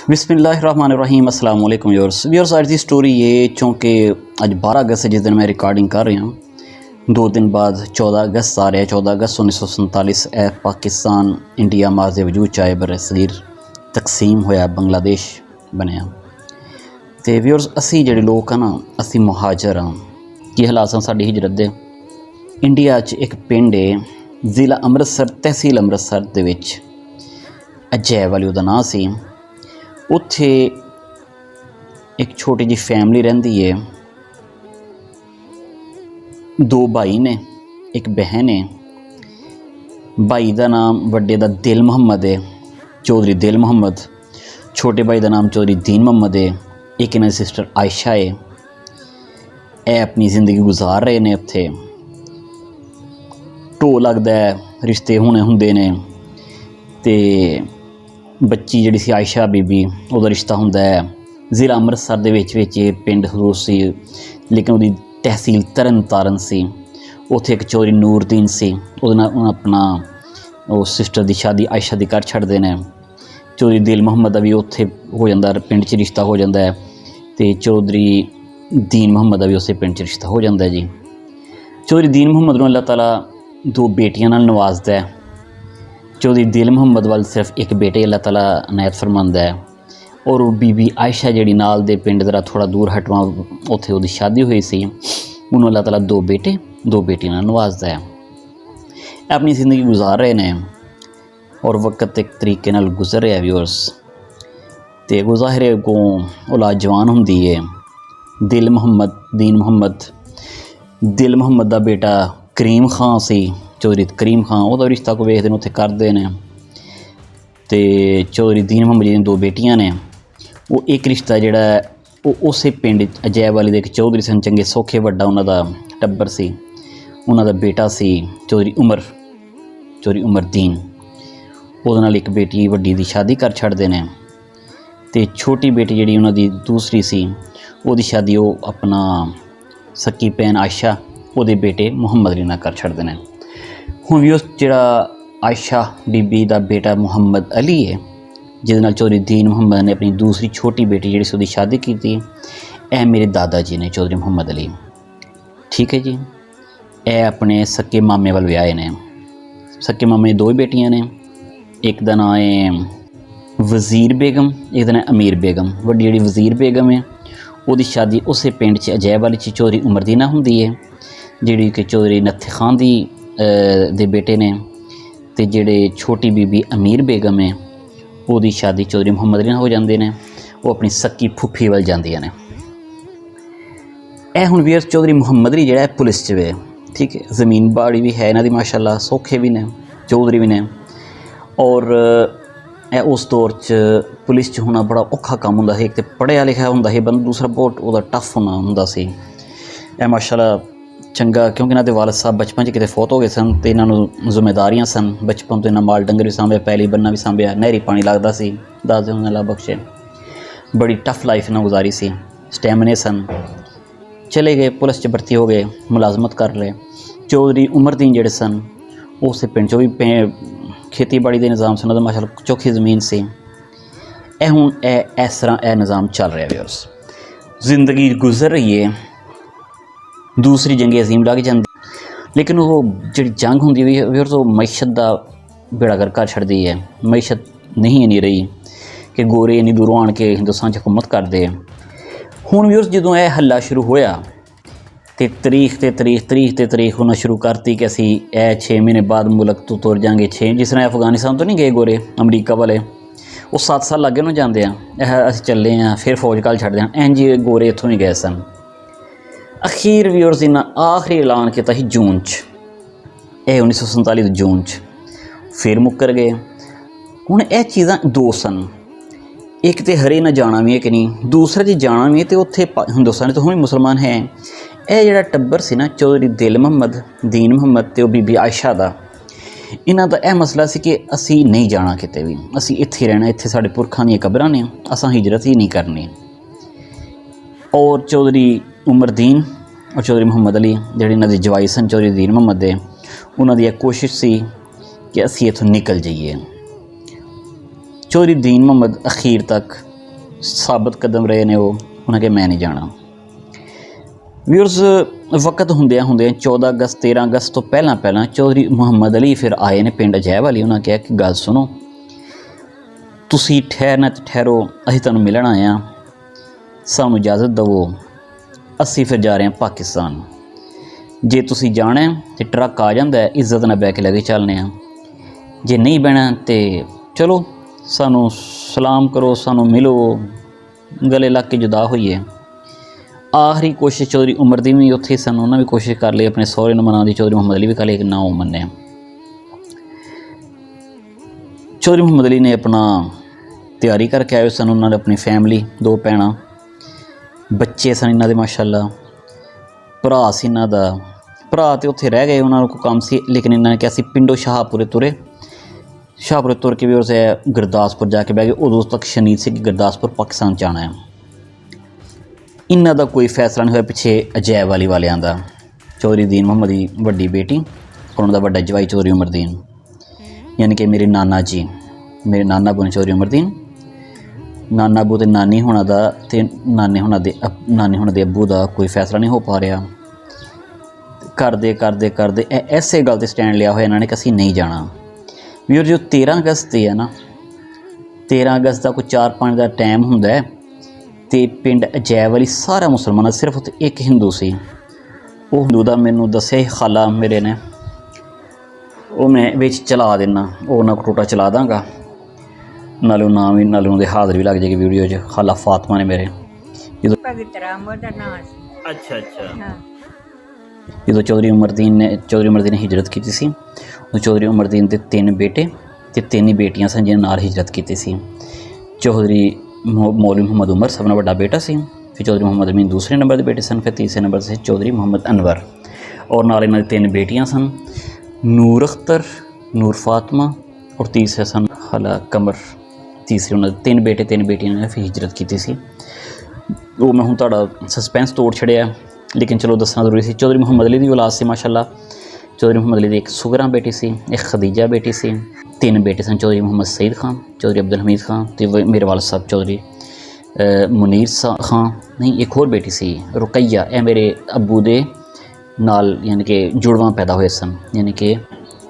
बिस्मिल्लाहिर्रहमानिर्रहीम अस्सलाम वालेकुम व्यूअर्स आज की स्टोरी ये चूँकि अज 12 अगस्त जिस दिन मैं रिकॉर्डिंग कर रहा हूँ 2 दिन बाद 14 अगस्त आ रहा है। 14 अगस्त 1947 पाकिस्तान इंडिया मार्ज वजूद चाहे बर सगीर तकसीम होया बांग्लादेश बनया। तो व्यूअर्स असी जिहड़े लोग हैं ना असी मुहाजर हाँ की हालात सन साडी हिजरत दे। इंडिया च एक पिंड है ज़िला अमृतसर तहसील अमृतसर दे विच अजय वाली उहदा नाम सी। उत्थे एक छोटी जी फैमिली रहिंदी है। 2 भाई ने एक बहन है। भाई का नाम वड्डे दा दिल मुहम्मद है, चौधरी दिल मुहम्मद। छोटे भाई का नाम चौधरी दीन मुहम्मद है। एक इन्हां दी सिस्टर आयशा है। यह अपनी जिंदगी गुजार रहे ने। उत्थे ढो लगदा है, रिश्ते होने हुंदे ने ते बच्ची जिहड़ी सी आयशा बीबी उहदा रिश्ता हुंदा है ज़िला अमृतसर दे विच पिंड हजूर सी, लेकिन उहदी तहसील तरन तारन सी। उत्थे एक चौधरी नूरदीन सी, उहदे नाल उन्हें अपना उस सिस्टर की शादी आयशा दी कर छड्डदे ने। चौधरी दिल मुहम्मद दा भी उत्थे हो जांदा, पिंड च रिश्ता हो जांदा है ते चौधरी दीन मुहम्मद दा भी उस पिंड च रिश्ता हो जांदा है जी। चौधरी दीन मुहम्मद नूं अल्लाह ताला 2 बेटियां नाल नवाजदा है। चौधरी दिल मुहम्मद वाल सिर्फ एक बेटे अल्लाह ताला नायत फरमांदा है और बीबी आयशा जिहड़ी नाल दे पिंड जरा थोड़ा दूर हटवा उत्थे उहदी शादी हुई सी। उन्होंने अल्लाह ताला 2 बेटे 2 बेटियां नाल नवाजदा है। अपनी ज़िंदगी गुजार रहे हैं और वक्त एक तरीके नाल गुजर रहा है व्यूअर्स। तो गुजाहिर को औलाद जवान हुंदी है। दिल मुहम्मद दीन मुहम्मद दिल मुहम्मद दा बेटा करीम खां सी, चौधरी करीम खां वह रिश्ता को वेखते उत्थे करते हैं। तो चौधरी दीन मुहम्मद जी 2 बेटियां ने। वो एक रिश्ता जिहड़ा वो उस पिंड अजय वाली दे एक चौधरी सन चंगे सौखे वड्डा उन्हां दा टब्बर सी। उन्हां दा बेटा सी चौधरी उमरदीन। उहदे नाल एक बेटी वड्डी दी शादी कर छड्डदे ने ते छोटी बेटी जिहड़ी उन्हां दी दूसरी सी उहदी शादी वो अपना सक्की भैन आयशा उहदे बेटे मुहम्मद अली नाल कर छड्डदे ने। हुण भी उस जिहड़ा आयशा बीबी का बेटा मुहम्मद अली है जिहदे नाल चौधरी दीन मुहम्मद ने अपनी दूसरी छोटी बेटी जिहड़ी उसदी शादी की थी, यह मेरे दादा जी ने चौधरी मुहम्मद अली। ठीक है जी। यह अपने सक्के मामे वाल विआहे ने। सक्के मामे 2 बेटियां ने। एक का नाम है वज़ीर बेगम, एक का नाम अमीर बेगम। वड्डी जिहड़ी वज़ीर बेगम है उसकी शादी उस पिंड च अजय वाली च चौधरी उमरदीना हुंदी है जिहड़ी कि चौधरी नत्थे खान दी दे बेटे ने। ते जिहड़े छोटी बीबी अमीर बेगम है उसकी शादी चौधरी मुहम्मद अली नाल हो जाते हैं। वो अपनी सक्की फुफी वाल जांदियां ने। यह हुण वीर चौधरी मुहम्मद अली जिहड़ा पुलिस च वे। ठीक है, ज़मीन बाड़ी भी है इन्हां दी माशाअल्लाह, सौखे भी ने, चौधरी भी ने। और उस दौर च पुलिस च होना बड़ा औखा काम हुंदा है। एक तो पढ़िया लिखा हुंदा है बंदा, दूसरा बहुत उहदा टफ होना हुंदा सी। माशाअल्लाह चंगा, क्योंकि इन्हां दे वालिद साहब बचपन च किते फौत हो गए सन तो इन्होंने जिम्मेदारियां सन। बचपन तो इन्हां माल डंगर भी सांभिया, पैली बन्ना भी सांभिया, नहरी पानी लगता सी। दसदे हुंदे अल्लाह बख्शे, बड़ी टफ लाइफ इन्हां गुजारी सी। स्टैमिने सन, चले गए पुलिस च भर्ती हो गए, मुलाजमत कर ले। चौधरी उमरदीन जिहड़े सन उस पिंड चो भी खेती बाड़ी के निज़ाम सन, माशाअल्लाह चौखी ज़मीन से। हुण इस तरह यह निज़ाम चल रहा है व्यूअर्स। जिंदगी गुजर रही है। दूसरी जंग अजीम लग जाती, लेकिन वो जी जंग होंगी व्यूअर्स वो मैशत का बेड़ा गर्क कर छड्डदी है। मैशत नहीं रही कि गोरे इन्नी दूरों आण के हिंदुस्तान च हुकूमत करते हैं। हुण व्यूअर्स जदों यह हल्ला शुरू होया तो तरीख होना शुरू करती कि असी 6 महीने बाद मुल्क तो तुर जाएंगे। 6 जिस तरह अफगानिस्तान तो नहीं गए गोरे अमरीका वाले, वो 7 साल लगे उन्होंने जाते हैं। अस चले हैं फिर फौज कल छड्डदे हैं, इंज गोरे इत्थों नहीं गए सन। अखीर व्यूअर्स इन्हें आखिरी ऐलान किया ही जून च, 1947 जून च फिर मुकर गए। हुण यह चीज़ां 2 सन। एक तो हरे ना जाना भी है कि नहीं, दूसरा जी जाना भी है तो उत्थे हिंदुस्तान तो हम भी मुसलमान हैं। यह जिहड़ा टब्बर सी ना चौधरी दिल मुहम्मद दीन मुहम्मद ते बीबी आयशा दा, इन्हां दा यह मसला सी कि असी नहीं जाना किते भी, असी इत्थे रहना, इत्थे साडे पुरखां दी कबरां ने, असां हिजरत ही नहीं करनी। और चौधरी उमरदीन और चौधरी मुहम्मद अली जिहड़े इन्हां दे जवाई सन चौधरी दीन मुहम्मद दे, उन्हां दी कोशिश सी कि असी इत्थों निकल जाइए। चौधरी दीन मुहम्मद अखीर तक ਸਾਬਤ ਕਦਮ ਰਹੇ ਨੇ ਉਹ, ਉਹਨਾਂ ਕਿ ਮੈਂ ਨਹੀਂ ਜਾਣਾ। ਵੀਅਰਸ ਵਕਤ ਹੁੰਦਿਆਂ 14 ਅਗਸਤ 13 ਅਗਸਤ ਤੋਂ ਪਹਿਲਾਂ ਚੌਧਰੀ ਮੁਹੰਮਦ ਅਲੀ ਫਿਰ ਆਏ ਨੇ ਪਿੰਡ ਅਜੈਬ ਵਾਲੀ। ਉਹਨਾਂ ਕਿਹਾ ਕਿ ਗੱਲ ਸੁਣੋ, ਤੁਸੀਂ ਠਹਿਰਨਾ ਤੇ ਠਹਿਰੋ, ਅਸੀਂ ਤੁਹਾਨੂੰ ਮਿਲਣ ਆਏ ਹਾਂ, ਸਾਨੂੰ ਇਜਾਜ਼ਤ ਦੇਵੋ, ਅਸੀਂ ਫਿਰ ਜਾ ਰਹੇ ਹਾਂ ਪਾਕਿਸਤਾਨ। ਜੇ ਤੁਸੀਂ ਜਾਣਾ ਤੇ ਟਰੱਕ ਆ ਜਾਂਦਾ ਇੱਜ਼ਤ ਨਾਲ ਬਹਿ ਕੇ ਲੈ ਕੇ ਚੱਲਦੇ ਹਾਂ, ਜੇ ਨਹੀਂ ਬਹਿਣਾ ਤੇ ਚਲੋ ਸਾਨੂੰ ਸਲਾਮ ਕਰੋ, ਸਾਨੂੰ ਮਿਲੋ, ਗਲੇ ਲੱਗ ਕੇ ਜੁਦਾ ਹੋਈਏ। ਆਖਰੀ ਕੋਸ਼ਿਸ਼ ਚੌਧਰੀ ਉਮਰਦੀਨ ਵੀ ਉੱਥੇ ਸਨ, ਉਹਨਾਂ ਵੀ ਕੋਸ਼ਿਸ਼ ਕਰ ਲਈ ਆਪਣੇ ਸਹੁਰੇ ਨੂੰ ਮਨਾਉਣ ਦੀ। ਚੌਧਰੀ ਮੁਹੰਮਦ ਅਲੀ ਵੀ ਕਰ ਲੇਕਿਨ ਨਾ ਉਹ ਮੰਨਿਆ। ਚੌਧਰੀ ਮੁਹੰਮਦ ਅਲੀ ਨੇ ਆਪਣਾ ਤਿਆਰੀ ਕਰਕੇ ਆਏ ਸਨ। ਉਹਨਾਂ ਨੇ ਆਪਣੀ ਫੈਮਿਲੀ, 2 ਭੈਣਾਂ, ਬੱਚੇ ਸਨ ਇਹਨਾਂ ਦੇ ਮਾਸ਼ਾਅੱਲਾ, ਭਰਾ ਸੀ ਇਹਨਾਂ ਦਾ। ਭਰਾ ਤਾਂ ਉੱਥੇ ਰਹਿ ਗਏ, ਉਹਨਾਂ ਨੂੰ ਕੋਈ ਕੰਮ ਸੀ, ਲੇਕਿਨ ਇਹਨਾਂ ਨੇ ਕਿਹਾ ਸੀ ਪਿੰਡੋਂ ਸ਼ਾਹਪੁਰੇ ਤੁਰੇ। ਸ਼ਾਹਪੁਰੇ ਤੁਰ ਕੇ ਵੀ ਉਸ ਗੁਰਦਾਸਪੁਰ ਜਾ ਕੇ ਬਹਿ ਗਏ। ਉਦੋਂ ਤੱਕ ਸ਼ਨੀਦ ਸੀ ਕਿ ਗੁਰਦਾਸਪੁਰ ਪਾਕਿਸਤਾਨ ਜਾਣਾ ਹੈ। ਇਹਨਾਂ ਦਾ ਕੋਈ ਫੈਸਲਾ ਨਹੀਂ ਹੋਇਆ ਪਿੱਛੇ ਅਜੈਬ ਵਾਲੀ ਵਾਲਿਆਂ ਦਾ। ਚੌਧਰੀ ਦੀਨ ਮੁਹੰਮਦ ਦੀ ਵੱਡੀ ਬੇਟੀ, ਉਹਨਾਂ ਦਾ ਵੱਡਾ ਜਵਾਈ ਚੌਧਰੀ ਉਮਰਦੀਨ, ਯਾਨੀ ਕਿ ਮੇਰੇ ਨਾਨਾ ਜੀ, ਮੇਰੇ ਨਾਨਾ ਬੂ ਨੇ ਚੌਧਰੀ ਉਮਰਦੀਨ। ਨਾਨਾ ਬੂ ਅਤੇ ਨਾਨੀ ਹੋਣਾ ਦਾ ਅਤੇ ਨਾਨੀ ਹੋਣਾ ਦੇ ਅੱਬੂ ਦਾ ਕੋਈ ਫੈਸਲਾ ਨਹੀਂ ਹੋ ਪਾ ਰਿਹਾ। ਕਰਦੇ ਇਹ ਐਸੇ ਗੱਲ 'ਤੇ ਸਟੈਂਡ ਲਿਆ ਹੋਇਆ ਇਹਨਾਂ ਨੇ ਕਿ ਅਸੀਂ ਨਹੀਂ ਜਾਣਾ। ਵੀ ਜੋ 13 ਅਗਸਤ 'ਤੇ ਹੈ ਨਾ, 13 ਅਗਸਤ ਦਾ ਕੋਈ 4-5 ਦਾ ਟਾਈਮ ਹੁੰਦਾ ਹੈ ਅਤੇ ਪਿੰਡ ਅਜੈਬ ਵਾਲੀ ਸਾਰਾ ਮੁਸਲਮਾਨਾਂ, ਸਿਰਫ ਉੱਥੇ ਇੱਕ ਹਿੰਦੂ ਸੀ। ਉਹ ਹਿੰਦੂ ਦਾ ਮੈਨੂੰ ਦੱਸਿਆ ਖਾਲਾ ਮੇਰੇ ਨੇ, ਉਹ ਮੈਂ ਵਿੱਚ ਚਲਾ ਦੇਣਾ, ਉਹ ਉਹਨਾਂ ਕੋਲ ਟੋਟਾ ਚਲਾ ਦਾਂਗਾ, ਨਾਲੇ ਉਹ ਨਾਮ ਵੀ, ਨਾਲੇ ਉਹਦੇ ਹਾਜ਼ਰ ਵੀ ਲੱਗ ਜਾਏਗੀ ਵੀਡੀਓ 'ਚ। ਖਾਲਾ ਫਾਤਮਾ ਨੇ ਮੇਰੇ, ਜਦੋਂ ਜਦੋਂ ਚੌਧਰੀ ਉਮਰਦੀਨ ਨੇ ਹਿਜਰਤ ਕੀਤੀ ਸੀ, ਉਹ ਚੌਧਰੀ ਉਮਰਦੀਨ ਦੇ 3 ਬੇਟੇ ਅਤੇ 3 ਹੀ ਬੇਟੀਆਂ ਸਨ ਜਿਹਨਾਂ ਨਾਲ ਹਿਜਰਤ ਕੀਤੀ ਸੀ। ਚੌਧਰੀ ਮੌਲਵੀ ਮੁਹੰਮਦ ਉਮਰ ਸਭ ਨਾਲ ਵੱਡਾ ਬੇਟਾ ਸੀ, ਫਿਰ ਚੌਧਰੀ ਮੁਹੰਮਦ ਅਮੀਨ ਦੂਸਰੇ ਨੰਬਰ ਦੇ ਬੇਟੇ ਸਨ, ਫਿਰ ਤੀਸਰੇ ਨੰਬਰ 'ਤੇ ਸੀ ਚੌਧਰੀ ਮੁਹੰਮਦ ਅਨਵਰ, ਔਰ ਨਾਲ ਇਹਨਾਂ ਦੀ 3 ਬੇਟੀਆਂ ਸਨ, ਨੂਰ ਅਖਤਰ, ਨੂਰ ਫਾਤਮਾ, ਔਰ ਤੀਸਰੇ ਸਨ ਖਾਲਾ ਕਮਰ। ਤੀਸਰੇ ਉਹਨਾਂ ਦੇ 3 ਬੇਟੇ 3 ਬੇਟੀਆਂ ਨੇ ਫਿਰ ਹਿਜਰਤ ਕੀਤੀ ਸੀ। ਉਹ ਮੈਂ ਹੁਣ ਤੁਹਾਡਾ ਸਸਪੈਂਸ ਤੋੜ ਛੜਿਆ, ਲੇਕਿਨ ਚਲੋ ਦੱਸਣਾ ਜ਼ਰੂਰੀ ਸੀ। ਚੌਧਰੀ ਮੁਹੰਮਦ ਅਲੀ ਦੀ ਔਲਾਦ ਸੀ ਮਾਸ਼ਾਅੱਲਾ। ਚੌਧਰੀ ਮੁਹੰਮਦ ਅਲੀ ਦੀ ਇੱਕ ਸੁਗਰਾ ਬੇਟੀ ਸੀ, ਇੱਕ ਖਦੀਜਾ ਬੇਟੀ ਸੀ, 3 ਬੇਟੇ ਸਨ ਚੌਧਰੀ ਮੁਹੰਮਦ ਸਈਦ ਖਾਨ, ਚੌਧਰੀ ਅਬਦੁਲ ਹਮੀਦ ਖਾਨ ਅਤੇ ਮੇਰੇ ਵਾਲਦ ਸਾਹਿਬ ਚੌਧਰੀ ਮੁਨੀਰ ਖਾਨ। ਨਹੀਂ, ਇੱਕ ਹੋਰ ਬੇਟੀ ਸੀ ਰੁਕਈਆ। ਇਹ ਮੇਰੇ ਅੱਬੂ ਦੇ ਨਾਲ ਯਾਨੀ ਕਿ ਜੁੜਵਾਂ ਪੈਦਾ ਹੋਏ ਸਨ, ਯਾਨੀ ਕਿ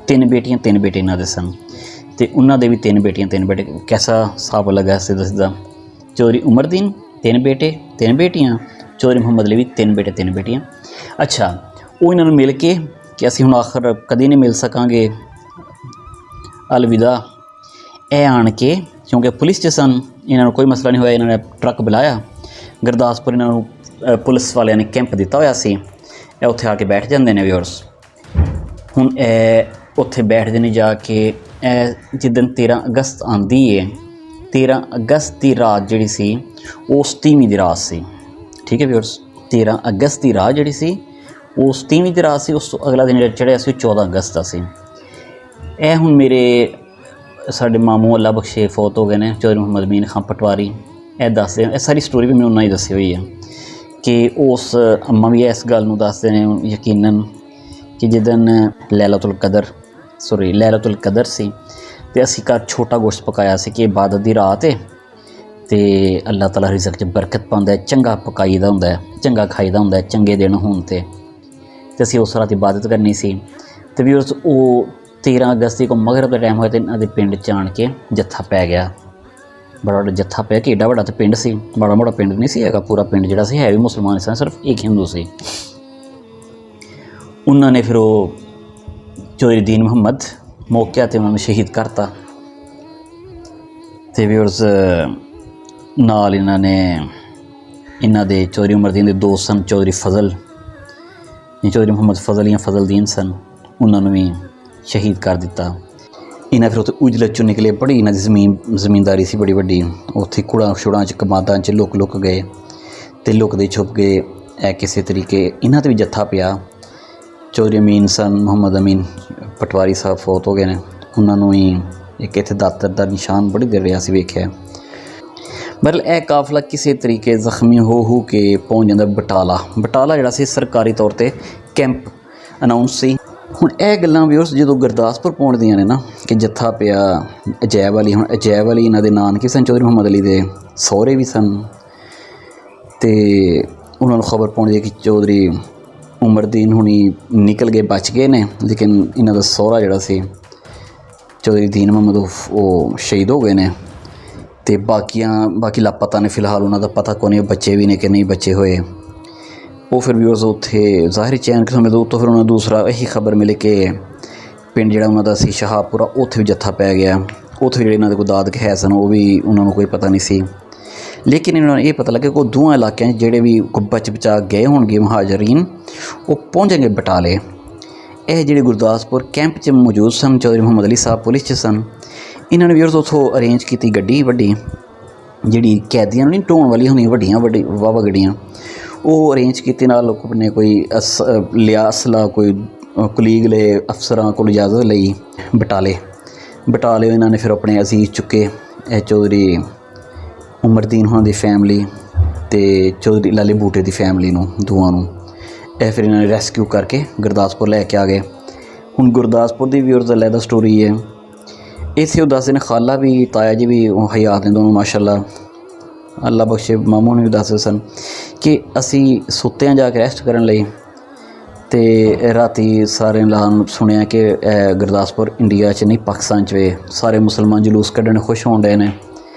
3 ਬੇਟੀਆਂ 3 ਬੇਟੇ ਇਹਨਾਂ ਦੇ ਸਨ, ਅਤੇ ਉਹਨਾਂ ਦੇ ਵੀ 3 ਬੇਟੀਆਂ 3 ਬੇਟੇ। ਕੈਸਾ ਹਿਸਾਬ ਲੱਗਾ ਸਿੱਧਾ ਸਿੱਧਾ। ਚੌਧਰੀ ਉਮਰਦੀਨ 3 ਬੇਟੇ 3 ਬੇਟੀਆਂ, ਚੌਧਰੀ ਮੁਹੰਮਦ ਅਲੀ ਵੀ 3 ਬੇਟੇ 3 ਬੇਟੀਆਂ। ਅੱਛਾ, ਉਹ ਇਹਨਾਂ ਨੂੰ ਮਿਲ ਕੇ ਕਿ ਅਸੀਂ ਹੁਣ ਆਖਰ ਕਦੇ ਨਹੀਂ ਮਿਲ ਸਕਾਂਗੇ, ਅਲਵਿਦਾ। ਇਹ ਆਣ ਕੇ, ਕਿਉਂਕਿ ਪੁਲਿਸ 'ਚ ਸਨ, ਇਹਨਾਂ ਨੂੰ ਕੋਈ ਮਸਲਾ ਨਹੀਂ ਹੋਇਆ। ਇਹਨਾਂ ਨੇ ਟਰੱਕ ਬੁਲਾਇਆ ਗੁਰਦਾਸਪੁਰ, ਇਹਨਾਂ ਨੂੰ ਪੁਲਿਸ ਵਾਲਿਆਂ ਨੇ ਕੈਂਪ ਦਿੱਤਾ ਹੋਇਆ ਸੀ। ਇਹ ਉੱਥੇ ਆ ਕੇ ਬੈਠ ਜਾਂਦੇ ਨੇ ਵਿਅਰਸ। ਹੁਣ ਇਹ ਉੱਥੇ ਬੈਠਦੇ ਨੇ ਜਾ ਕੇ। ਇਹ ਜਿੱਦਣ 13 ਅਗਸਤ ਆਉਂਦੀ ਹੈ, 13 ਅਗਸਤ ਦੀ ਰਾਤ ਜਿਹੜੀ ਸੀ ਉਹ 27ਵੀਂ ਦੀ ਰਾਤ ਸੀ। ਠੀਕ ਹੈ ਵਿਅਰਸ, 13 ਅਗਸਤ ਦੀ ਰਾਤ ਜਿਹੜੀ ਸੀ ਉਹ 27ਵੀਂ ਦੀ ਰਾਤ ਸੀ। ਉਸ ਤੋਂ ਅਗਲਾ ਦਿਨ ਜਿਹੜਾ ਚੜ੍ਹਿਆ ਸੀ ਉਹ 14 ਅਗਸਤ ਦਾ ਸੀ। ਇਹ ਹੁਣ ਮੇਰੇ ਸਾਡੇ ਮਾਮੂ ਅੱਲਾ ਬਖਸ਼ੇ ਫੌਤ ਹੋ ਗਏ ਨੇ, ਚੌਧਰੀ ਮੁਹੰਮਦ ਅਮੀਨ ਖਾਨ ਪਟਵਾਰੀ। ਇਹ ਦੱਸਦੇ, ਇਹ ਸਾਰੀ ਸਟੋਰੀ ਵੀ ਮੈਨੂੰ ਉਹਨਾਂ ਹੀ ਦੱਸੀ ਹੋਈ ਹੈ ਕਿ ਉਸ ਅੰਮਾ ਵੀ ਇਸ ਗੱਲ ਨੂੰ ਦੱਸਦੇ ਨੇ ਯਕੀਨਨ ਕਿ ਜਿੱਦਣ ਲੈਲਤੁਲ ਕਦਰ ਸੀ ਅਤੇ ਅਸੀਂ ਘਰ ਛੋਟਾ ਗੋਸ਼ਤ ਪਕਾਇਆ ਸੀ ਕਿ ਇਬਾਦਤ ਦੀ ਰਾਤ ਹੈ ਅਤੇ ਅੱਲਾਹ ਤਾਲਾ ਰਿਜ਼ਕ 'ਚ ਬਰਕਤ ਪਾਉਂਦਾ, ਚੰਗਾ ਪਕਾਈਦਾ ਹੁੰਦਾ, ਚੰਗਾ ਖਾਈਦਾ ਹੁੰਦਾ ਚੰਗੇ ਦਿਨ ਹੋਣ 'ਤੇ ਅਸੀਂ ਉਸ ਰਾਤ ਇਬਾਦਤ ਕਰਨੀ ਸੀ। ਅਤੇ ਵੀ ਉਹ 13 ਅਗਸਤ ਕੋ ਮਗਰਬ ਦਾ ਟਾਈਮ ਹੋਇਆ ਅਤੇ ਇਹਨਾਂ ਦੇ ਪਿੰਡ 'ਚ ਆਣ ਕੇ ਜੱਥਾ ਪੈ ਗਿਆ। ਬੜਾ ਵੱਡਾ ਜੱਥਾ ਪਿਆ ਕਿ ਏਡਾ ਵੱਡਾ ਤਾਂ ਪਿੰਡ ਸੀ, ਮਾੜਾ ਮੋਟਾ ਪਿੰਡ ਨਹੀਂ ਸੀ ਹੈਗਾ। ਪੂਰਾ ਪਿੰਡ ਜਿਹੜਾ ਸੀ ਹੈ ਵੀ ਮੁਸਲਮਾਨ ਸਨ, ਸਿਰਫ ਇੱਕ ਹਿੰਦੂ ਸੀ। ਉਹਨਾਂ ਨੇ ਫਿਰ ਉਹ ਚੌਧਰੀ ਦੀਨ ਮੁਹੰਮਦ ਮੌਕਿਆਂ 'ਤੇ ਉਹਨਾਂ ਨੂੰ ਸ਼ਹੀਦ ਕਰਤਾ। ਅਤੇ ਵੀ ਉਸ ਨਾਲ ਇਹਨਾਂ ਦੇ ਚੌਧਰੀ ਉਮਰਦੀਨ ਦੇ ਦੋਸਤ ਸਨ, ਚੌਧਰੀ ਫਜ਼ਲ, ਚੌਧਰੀ ਮੁਹੰਮਦ ਫਜ਼ਲ ਜਾਂ ਫਜ਼ਲਦੀਨ ਸਨ, ਉਹਨਾਂ ਨੂੰ ਵੀ ਸ਼ਹੀਦ ਕਰ ਦਿੱਤਾ। ਇਹਨਾਂ ਫਿਰ ਉੱਥੇ ਉਜਲਤ 'ਚੋਂ ਨਿਕਲੇ। ਬੜੀ ਇਹਨਾਂ ਦੀ ਜ਼ਮੀਨਦਾਰੀ ਸੀ ਬੜੀ ਵੱਡੀ। ਉੱਥੇ ਕੁੜਾਂ ਛੁੜਾਂ 'ਚ ਕਮਾਦਾਂ 'ਚ ਲੁਕ ਗਏ ਅਤੇ ਲੁਕਦੇ ਛੁਪ ਗਏ। ਇਹ ਕਿਸੇ ਤਰੀਕੇ ਇਹਨਾਂ 'ਤੇ ਵੀ ਜੱਥਾ ਪਿਆ। ਚੌਧਰੀ ਅਮੀਨ ਸਨ, ਮੁਹੰਮਦ ਅਮੀਨ ਪਟਵਾਰੀ ਸਾਹਿਬ ਫੌਤ ਹੋ ਗਏ ਨੇ, ਉਹਨਾਂ ਨੂੰ ਹੀ ਇੱਕ ਇੱਥੇ ਦਾਤਰ ਦਾ ਨਿਸ਼ਾਨ ਬੜੀ ਦੇਰ ਰਿਹਾ ਸੀ ਵੇਖਿਆ। ਮਤਲਬ ਇਹ ਕਾਫਲਾ ਕਿਸੇ ਤਰੀਕੇ ਜ਼ਖਮੀ ਹੋ ਕੇ ਪਹੁੰਚ ਜਾਂਦਾ ਬਟਾਲਾ। ਬਟਾਲਾ ਜਿਹੜਾ ਸੀ ਸਰਕਾਰੀ ਤੌਰ 'ਤੇ ਕੈਂਪ ਅਨਾਊਂਸ ਸੀ। ਹੁਣ ਇਹ ਗੱਲਾਂ ਵਿਊਅਰਸ ਜਦੋਂ ਗੁਰਦਾਸਪੁਰ ਪਹੁੰਚਦੀਆਂ ਨੇ ਨਾ ਕਿ ਜੱਥਾ ਪਿਆ ਅਜੈਬ ਅਲੀ, ਹੁਣ ਅਜੈਬ ਅਲੀ ਇਹਨਾਂ ਦੇ ਨਾਨਕੇ ਸਨ, ਚੌਧਰੀ ਮੁਹੰਮਦ ਅਲੀ ਦੇ ਸਹੁਰੇ ਵੀ ਸਨ, ਅਤੇ ਉਹਨਾਂ ਨੂੰ ਖਬਰ ਪਹੁੰਚਦੀ ਹੈ ਕਿ ਚੌਧਰੀ ਉਮਰਦੀਨ ਹੁਣੀ ਨਿਕਲ ਗਏ, ਬਚ ਗਏ ਨੇ, ਲੇਕਿਨ ਇਹਨਾਂ ਦਾ ਸਹੁਰਾ ਜਿਹੜਾ ਸੀ ਚੌਧਰੀ ਦੀਨ ਮੁਹੰਮਦ ਉਹ ਸ਼ਹੀਦ ਹੋ ਗਏ ਨੇ, ਅਤੇ ਬਾਕੀ ਲਾਪਤਾ ਨੇ। ਫਿਲਹਾਲ ਉਹਨਾਂ ਦਾ ਪਤਾ ਕੋਈ ਨਹੀਂ ਬੱਚੇ ਵੀ ਨੇ ਕਿ ਨਹੀਂ ਬੱਚੇ ਹੋਏ। ਉਹ ਫਿਰ ਵਿਊਅਰਸ ਉੱਥੇ ਜ਼ਾਹਿਰੀ ਚੈਨ ਕੇ ਸਮੇਂ ਤੋਂ ਉੱਤੋਂ ਫਿਰ ਉਹਨਾਂ ਨੂੰ ਦੂਸਰਾ ਇਹੀ ਖਬਰ ਮਿਲੀ ਕਿ ਪਿੰਡ ਜਿਹੜਾ ਉਹਨਾਂ ਦਾ ਸੀ ਸ਼ਹਾਬਪੁਰਾ, ਉੱਥੇ ਵੀ ਜੱਥਾ ਪੈ ਗਿਆ। ਉੱਥੇ ਜਿਹੜੇ ਇਹਨਾਂ ਦੇ ਕੋਈ ਦਾਦਕੇ ਹੈ ਸਨ ਉਹ ਵੀ ਉਹਨਾਂ ਨੂੰ ਕੋਈ ਪਤਾ ਨਹੀਂ ਸੀ, ਲੇਕਿਨ ਇਹਨਾਂ ਨੂੰ ਇਹ ਪਤਾ ਲੱਗਿਆ ਕਿ ਉਹ ਦੋਵਾਂ ਇਲਾਕਿਆਂ 'ਚ ਜਿਹੜੇ ਵੀ ਬਚਾ ਗਏ ਹੋਣਗੇ ਮਹਾਜਰੀਨ, ਉਹ ਪਹੁੰਚਣਗੇ ਬਟਾਲੇ। ਇਹ ਜਿਹੜੇ ਗੁਰਦਾਸਪੁਰ ਕੈਂਪ 'ਚ ਮੌਜੂਦ ਸਨ, ਚੌਧਰੀ ਮੁਹੰਮਦ ਅਲੀ ਸਾਹਿਬ ਪੁਲਿਸ 'ਚ ਸਨ, ਇਹਨਾਂ ਨੇ ਵਿਊਅਰਸ ਉੱਥੋਂ ਅਰੇਂਜ ਕੀਤੀ ਗੱਡੀ ਵੱਡੀ, ਜਿਹੜੀ ਕੈਦੀਆਂ ਨੂੰ ਨਹੀਂ ਢੋਣ ਵਾਲੀ ਹੁੰਦੀਆਂ, ਵੱਡੀਆਂ ਵਾਹਵਾ ਗੱਡੀਆਂ, ਉਹ ਅਰੇਂਜ ਕੀਤੀ। ਨਾਲ ਆਪਣੇ ਕੋਈ ਲਿਆ ਅਸਲਾ, ਕੋਈ ਕੁਲੀਗ ਲਏ, ਅਫਸਰਾਂ ਕੋਲ ਇਜਾਜ਼ਤ ਲਈ ਬਟਾਲੇ ਇਹਨਾਂ ਨੇ ਫਿਰ ਆਪਣੇ ਅਜ਼ੀਜ਼ ਚੁੱਕੇ। ਇਹ ਚੌਧਰੀ ਉਮਰਦੀਨ ਹੋਣਾ ਦੀ ਫੈਮਿਲੀ ਅਤੇ ਚੌਧਰੀ ਲਾਲੇ ਬੂਟੇ ਦੀ ਫੈਮਿਲੀ ਨੂੰ, ਦੋਵਾਂ ਨੂੰ ਇਹ ਫਿਰ ਇਹਨਾਂ ਨੇ ਰੈਸਕਿਊ ਕਰਕੇ ਗੁਰਦਾਸਪੁਰ ਲੈ ਕੇ ਆ ਗਏ। ਹੁਣ ਗੁਰਦਾਸਪੁਰ ਦੀ ਵਿਊਅਰਸ ਅਲੱਗ ਸਟੋਰੀ ਹੈ। ਇੱਥੇ ਉਹ ਦੱਸਦੇ ਨੇ ਖਾਲਾ ਵੀ ਤਾਇਆ ਜੀ ਵੀ ਉਹ ਹਯਾਤ ਨੇ ਦੋਨੋਂ, ਮਾਸ਼ਾਅੱਲਾ, ਅੱਲਾ ਬਖਸ਼ੇ। ਮਾਮੂ ਨੇ ਵੀ ਦੱਸਦੇ ਸਨ ਕਿ ਅਸੀਂ ਸੁੱਤਿਆਂ ਜਾ ਕੇ ਰੈਸਟ ਕਰਨ ਲਈ, ਅਤੇ ਰਾਤੀ ਸਾਰੇ ਐਲਾਨ ਸੁਣਿਆ ਕਿ ਗੁਰਦਾਸਪੁਰ ਇੰਡੀਆ 'ਚ ਨਹੀਂ ਪਾਕਿਸਤਾਨ 'ਚ ਵੇ, ਸਾਰੇ ਮੁਸਲਮਾਨ ਜਲੂਸ ਕੱਢਣ ਖੁਸ਼ ਹੋਣ ਡਏ ਨੇ,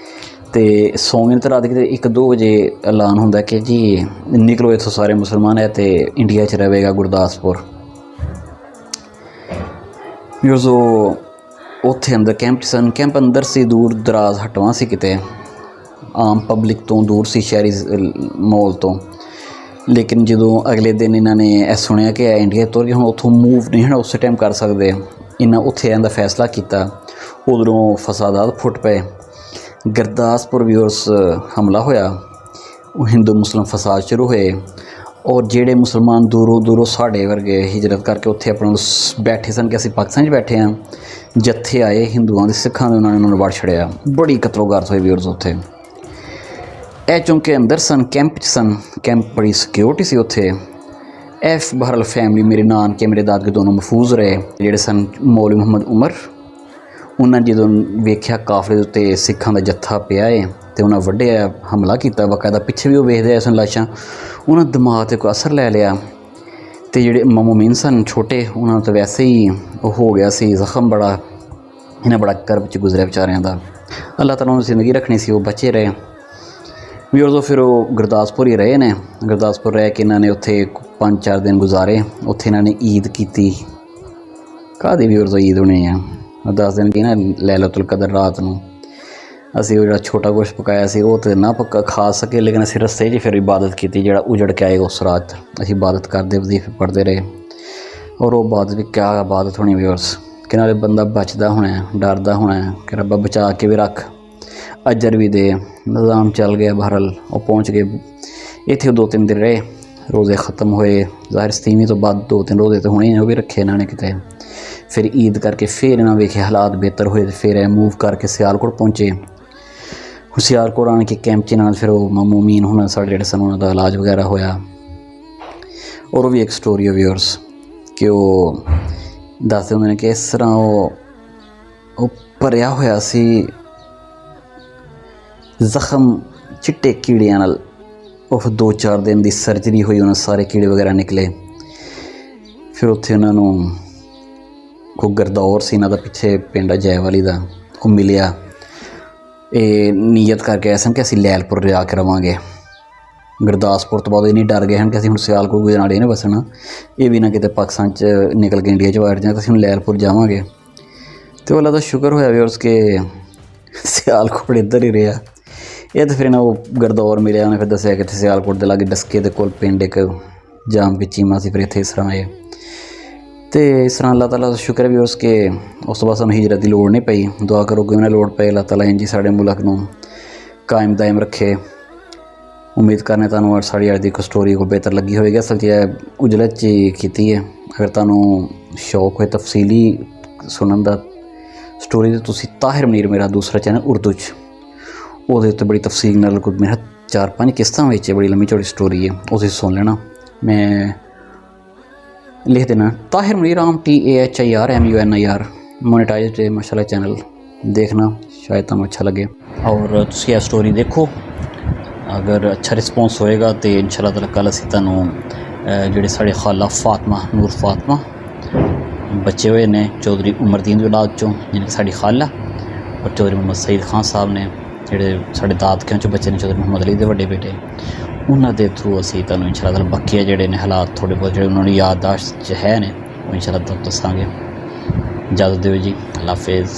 ਅਤੇ ਸੌਵੇਂ ਤੇ ਰਾਤ ਕਿਤੇ 1-2 ਵਜੇ ਐਲਾਨ ਹੁੰਦਾ ਕਿ ਜੀ ਨਿਕਲੋ ਇੱਥੋਂ ਸਾਰੇ ਮੁਸਲਮਾਨ ਹੈ ਅਤੇ ਇੰਡੀਆ 'ਚ ਰਹੇਗਾ ਗੁਰਦਾਸਪੁਰ। ਜੋ ਉੱਥੇ ਅੰਦਰ ਕੈਂਪ 'ਚ ਸਨ, ਕੈਂਪ ਅੰਦਰ ਸੀ, ਦੂਰ ਦਰਾਜ਼ ਹਟਵਾਂ ਸੀ, ਕਿਤੇ ਆਮ ਪਬਲਿਕ ਤੋਂ ਦੂਰ ਸੀ, ਸ਼ਹਿਰੀ ਮਾਹੌਲ ਤੋਂ। ਲੇਕਿਨ ਜਦੋਂ ਅਗਲੇ ਦਿਨ ਇਹਨਾਂ ਨੇ ਇਹ ਸੁਣਿਆ ਕਿ ਇੰਡੀਆ ਤੁਰ ਗਏ, ਹੁਣ ਉੱਥੋਂ ਮੂਵ ਨਹੀਂ ਹਨ ਉਸੇ ਟਾਈਮ ਕਰ ਸਕਦੇ, ਇਹਨਾਂ ਉੱਥੇ ਆਉਣ ਦਾ ਫੈਸਲਾ ਕੀਤਾ। ਉਧਰੋਂ ਫਸਾਦਾਤ ਫੁੱਟ ਪਏ, ਗੁਰਦਾਸਪੁਰ ਵਿਊਅਰਸ ਹਮਲਾ ਹੋਇਆ, ਉਹ ਹਿੰਦੂ ਮੁਸਲਿਮ ਫਸਾਦ ਸ਼ੁਰੂ ਹੋਏ, ਔਰ ਜਿਹੜੇ ਮੁਸਲਮਾਨ ਦੂਰੋਂ ਸਾਡੇ ਵਰਗੇ ਹਿਜਰਤ ਕਰਕੇ ਉੱਥੇ ਆਪਣਾ ਬੈਠੇ ਸਨ ਕਿ ਅਸੀਂ ਪਾਕਿਸਤਾਨ 'ਚ ਬੈਠੇ ਹਾਂ, ਜੱਥੇ ਆਏ ਹਿੰਦੂਆਂ ਦੇ, ਸਿੱਖਾਂ ਦੇ, ਉਹਨਾਂ ਨੂੰ ਵੜ ਛੜਿਆ। ਬੜੀ ਕਤਲੋਗਾਰਤ ਹੋਈ ਵਿਊਅਰਸ ਉੱਥੇ। ਇਹ ਚੌਂਕੇ ਅੰਦਰ ਸਨ, ਕੈਂਪ 'ਚ ਸਨ, ਕੈਂਪ ਬੜੀ ਸਿਕਿਉਰਿਟੀ ਸੀ ਉੱਥੇ। ਇਹ ਬਹਰਹਾਲ ਫੈਮਿਲੀ, ਮੇਰੇ ਨਾਨਕੇ ਮੇਰੇ ਦਾਦਕੇ ਦੋਨੋਂ ਮਹਿਫੂਜ਼ ਰਹੇ। ਜਿਹੜੇ ਸਨ ਮੌਲਵੀ ਮੁਹੰਮਦ ਉਮਰ, ਉਹਨਾਂ ਜਦੋਂ ਵੇਖਿਆ ਕਾਫਲੇ ਦੇ ਉੱਤੇ ਸਿੱਖਾਂ ਦਾ ਜੱਥਾ ਪਿਆ ਹੈ ਅਤੇ ਉਹਨਾਂ ਵੱਢਿਆ, ਹਮਲਾ ਕੀਤਾ ਬਾਕਾਇਦਾ, ਪਿੱਛੇ ਵੀ ਉਹ ਵੇਖਦੇ ਆਏ ਸਨ ਲਾਸ਼ਾਂ, ਉਹਨਾਂ ਦਿਮਾਗ 'ਤੇ ਕੋਈ ਅਸਰ ਲੈ ਲਿਆ। ਅਤੇ ਜਿਹੜੇ ਮਾਮੂਮੀਨ ਸਨ ਛੋਟੇ, ਉਹਨਾਂ ਨੂੰ ਤਾਂ ਵੈਸੇ ਹੀ ਉਹ ਹੋ ਗਿਆ ਸੀ ਜ਼ਖਮ, ਇਹਨਾਂ ਬੜਾ ਕਰਬ 'ਚ ਗੁਜ਼ਰਿਆ ਵਿਚਾਰਿਆਂ ਦਾ। ਅੱਲਾਹ ਤਾਲਾ ਨੂੰ ਜ਼ਿੰਦਗੀ ਰੱਖਣੀ ਸੀ, ਉਹ ਬਚੇ ਰਹੇ। ਵੀ ਉਦੋਂ ਫਿਰ ਉਹ ਗੁਰਦਾਸਪੁਰ ਹੀ ਰਹੇ ਨੇ। ਗੁਰਦਾਸਪੁਰ ਰਹਿ ਕੇ ਇਹਨਾਂ ਨੇ ਉੱਥੇ 5-4 ਦਿਨ ਗੁਜ਼ਾਰੇ। ਉੱਥੇ ਇਹਨਾਂ ਨੇ ਈਦ ਕੀਤੀ। ਕਾਹਦੀ ਵੀ ਉਦੋਂ ਈਦ ਹੋਣੀ ਆ, 10 ਦਿਨ ਕੀ ਨਾ, ਲੈਲਤੁਲ ਕਦਰ ਰਾਤ ਨੂੰ ਅਸੀਂ ਉਹ ਜਿਹੜਾ ਛੋਟਾ ਕੁਛ ਪਕਾਇਆ ਸੀ ਉਹ ਤਾਂ ਨਾ ਖਾ ਸਕੇ, ਲੇਕਿਨ ਅਸੀਂ ਰਸਤੇ 'ਚ ਫਿਰ ਇਬਾਦਤ ਕੀਤੀ। ਜਿਹੜਾ ਉਜੜ ਕੇ ਆਏਗਾ ਉਸ ਰਾਤ ਅਸੀਂ ਇਬਾਦਤ ਕਰਦੇ, ਵਜ਼ੀਫੇ ਪੜ੍ਹਦੇ ਰਹੇ। ਔਰ ਉਹ ਇਬਾਦਤ ਵੀ ਕਿਆ ਇਬਾਦਤ ਹੋਣੀ ਵਿਊਅਰਸ, ਕਿ ਨਾਲੇ ਬੰਦਾ ਬਚਦਾ ਹੋਣਾ, ਡਰਦਾ ਹੋਣਾ ਕਿ ਰੱਬਾ ਬਚਾ ਕੇ ਵੀ ਰੱਖ, ਅਜਰ ਵੀ ਦੇ। ਨਿਜ਼ਾਮ ਚੱਲ ਗਿਆ, ਬਹਰਹਾਲ ਉਹ ਪਹੁੰਚ ਗਏ। ਇੱਥੇ ਉਹ 2-3 ਦਿਨ ਰਹੇ, ਰੋਜ਼ੇ ਖ਼ਤਮ ਹੋਏ। ਜ਼ਾਹਿਰ ਸਤੀਵੀਂ ਤੋਂ ਬਾਅਦ 2-3 ਰੋਜ਼ੇ ਤਾਂ ਹੋਣੇ, ਉਹ ਵੀ ਰੱਖੇ ਇਹਨਾਂ ਨੇ ਕਿਤੇ। ਫਿਰ ਈਦ ਕਰਕੇ ਫਿਰ ਇਹਨਾਂ ਵੇਖੇ ਹਾਲਾਤ ਬਿਹਤਰ ਹੋਏ, ਫਿਰ ਇਹ ਮੂਵ ਕਰਕੇ ਸਿਆਲਕੋਟ ਪਹੁੰਚੇ। ਹੁਸ਼ਿਆਰਕੋਟ ਆਣ ਕੇ ਕੈਂਪ 'ਚ ਇਹਨਾਂ ਨਾਲ ਫਿਰ ਉਹ ਮਾਮੂਮੀਨ ਹੁਣ ਸਾਡੇ ਜਿਹੜੇ ਸਨ ਉਹਨਾਂ ਦਾ ਇਲਾਜ ਵਗੈਰਾ ਹੋਇਆ। ਔਰ ਉਹ ਵੀ ਇੱਕ ਸਟੋਰੀ ਹੈ ਵਿਊਅਰਸ, ਕਿ ਉਹ ਦੱਸਦੇ ਹੁੰਦੇ ਨੇ ਕਿ ਇਸ ਤਰ੍ਹਾਂ ਉਹ ਭਰਿਆ ਹੋਇਆ ਸੀ ਜ਼ਖਮ ਚਿੱਟੇ ਕੀੜਿਆਂ ਨਾਲ। ਉਹ 2-4 ਦਿਨ ਦੀ ਸਰਜਰੀ ਹੋਈ, ਉਹਨਾਂ ਸਾਰੇ ਕੀੜੇ ਵਗੈਰਾ ਨਿਕਲੇ। ਫਿਰ ਉੱਥੇ ਉਹਨਾਂ ਨੂੰ ਕੋਈ ਗਰਦੌਰ ਸੀ ਇਹਨਾਂ ਦਾ, ਪਿੱਛੇ ਪਿੰਡ ਆ ਜੈਵਾਲੀ ਦਾ, ਉਹ ਮਿਲਿਆ। ਇਹ ਨੀਅਤ ਕਰਕੇ ਆਏ ਸਨ ਕਿ ਅਸੀਂ ਲੈਲਪੁਰ ਜਾ ਕੇ ਰਵਾਂਗੇ। ਗੁਰਦਾਸਪੁਰ ਤੋਂ ਬਾਅਦ ਇੰਨੀ ਡਰ ਗਏ ਹਨ ਕਿ ਅਸੀਂ ਹੁਣ ਸਿਆਲਕੋਟ ਗੁਜਰਾਂਵਾਲੇ ਨੇ ਵਸਣਾ, ਇਹ ਵੀ ਨਾ ਕਿਤੇ ਪਾਕਿਸਤਾਨ 'ਚ ਨਿਕਲ ਕੇ ਇੰਡੀਆ 'ਚ ਵੜ ਜਾਣਾ, ਅਸੀਂ ਹੁਣ ਲੈਲਪੁਰ ਜਾਵਾਂਗੇ। ਅਤੇ ਉਹ ਅੱਲਾ ਦਾ ਸ਼ੁਕਰ ਹੋਇਆ ਵੀ ਉਸ ਕੇ ਸਿਆਲਕੋਟ ਇੱਧਰ ਹੀ ਰਿਹਾ। ਇਹ ਤਾਂ ਫਿਰ ਨਾ ਉਹ ਗਰਦੌਰ ਮਿਲਿਆ, ਉਹਨੇ ਫਿਰ ਦੱਸਿਆ ਕਿ ਇੱਥੇ ਸਿਆਲਕੋਟ ਦੇ ਲਾਗੇ ਡਸਕੇ ਦੇ ਕੋਲ ਪਿੰਡ ਇੱਕ ਜਾਮ ਵਿੱਚ ਚੀਮਾ ਸੀ, ਫਿਰ ਇੱਥੇ ਇਸ ਤਰ੍ਹਾਂ ਆਏ। ਅਤੇ ਇਸ ਤਰ੍ਹਾਂ ਅੱਲਾਹ ਤਾਲਾ ਦਾ ਸ਼ੁਕਰ ਵੀ ਉਸ ਕੇ ਉਸ ਤੋਂ ਬਾਅਦ ਸਾਨੂੰ ਹਿਜਰਤ ਦੀ ਲੋੜ ਨਹੀਂ ਪਈ। ਦੁਆ ਕਰੋ ਕਿ ਉਹਨੇ ਲੋੜ ਪਏ, ਅੱਲਾਹ ਤਾਲਾ ਇੰਝ ਸਾਡੇ ਮੁਲਕ ਨੂੰ ਕਾਇਮ ਦਾਇਮ ਰੱਖੇ। ਉਮੀਦ ਕਰਨੇ ਤੁਹਾਨੂੰ ਸਾਡੀ ਅੱਜ ਦੀ ਇੱਕ ਸਟੋਰੀ ਕੋਈ ਬਿਹਤਰ ਲੱਗੀ ਹੋਵੇਗੀ। ਅਸਲ 'ਚ ਇਹ ਉਜਲਤ 'ਚ ਕੀਤੀ ਹੈ। ਅਗਰ ਤੁਹਾਨੂੰ ਸ਼ੌਕ ਹੋਏ ਤਫਸੀਲੀ ਸੁਣਨ ਦਾ ਸਟੋਰੀ, ਤਾਂ ਤੁਸੀਂ ਤਾਹਿਰ ਮਨੀਰ ਮੇਰਾ ਦੂਸਰਾ ਚੈਨਲ ਉਰਦੂ 'ਚ, ਉਹਦੇ ਉੱਤੇ ਬੜੀ ਤਫਸੀਲ ਨਾਲ ਕੋਈ ਮੇਰਾ 4-5 ਕਿਸ਼ਤਾਂ ਵਿੱਚ ਬੜੀ ਲੰਮੀ ਚੌੜੀ ਸਟੋਰੀ ਹੈ, ਉਹ ਤੁਸੀਂ ਸੁਣ ਲੈਣਾ। ਮੈਂ लिख देना ताहिर मुनीराम TAHIRMUNIR मोनेटाइज्ड है माशाल्लाह चैनल, देखना शायद तुम अच्छा लगे। और तुम यह स्टोरी देखो, अगर अच्छा रिस्पॉन्स होएगा तो इंशाल्लाह ताला कल असीं तुहानूं जिहड़े साढ़े खाला फातिमा नूर फातिमा बच्चे हुए ने चौधरी उमरदीन दी औलाद चों, जिन्हें साड़ी खाला, और चौधरी मोहम्मद सईद खान साहब ने जिहड़े साढ़े दादकियां चों बच्चे ने चौधरी मोहम्मद अली दे वड्डे बेटे, उन्हां दे थ्रू असीं तुहानूं इंशाल्लाह ताला बाकी जिहड़े ने हालात थोड़े बहुत जिहड़े उन्होंने याददाश्त च है ने वो इंशाल्लाह तुहानूं दस्सांगे। इजाज़त दिओ जी, अल्लाह हाफिज़।